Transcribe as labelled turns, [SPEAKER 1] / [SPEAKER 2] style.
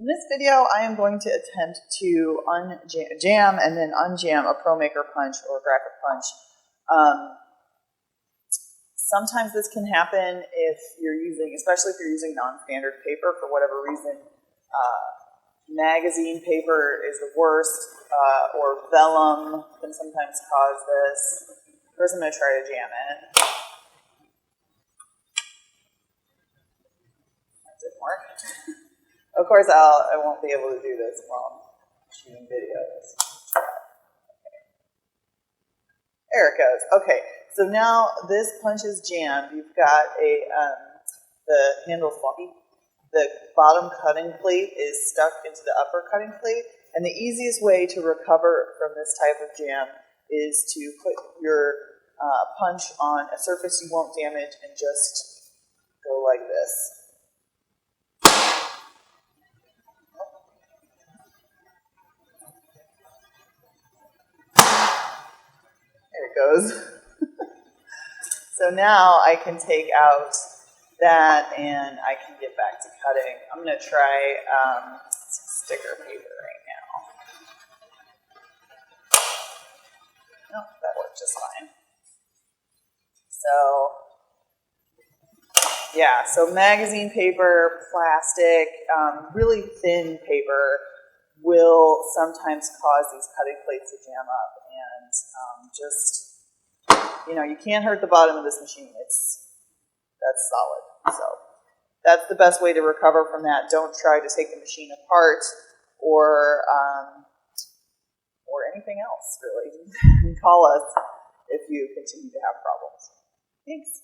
[SPEAKER 1] In this video, I am going to attempt to jam and then unjam a promaker punch or graphic punch. Sometimes this can happen if you're using, especially if you're using non-standard paper for whatever reason. Magazine paper is the worst, or vellum can sometimes cause this. First, I'm going to try to jam it. That didn't work. Of course, I won't be able to do this while I'm shooting videos. There it goes. Okay, so now this punch is jammed. You've got the handle floppy. The bottom cutting plate is stuck into the upper cutting plate, and the easiest way to recover from this type of jam is to put your punch on a surface you won't damage and just go like this. There it goes. So now I can take out that and I can get back to cutting. I'm going to try some sticker paper right now. Oh, that worked just fine. So, yeah, so magazine paper, plastic, really thin paper will sometimes cause these cutting plates to jam up, and you can't hurt the bottom of this machine. That's solid. So that's the best way to recover from that. Don't try to take the machine apart or anything else, really. Call us if you continue to have problems. Thanks.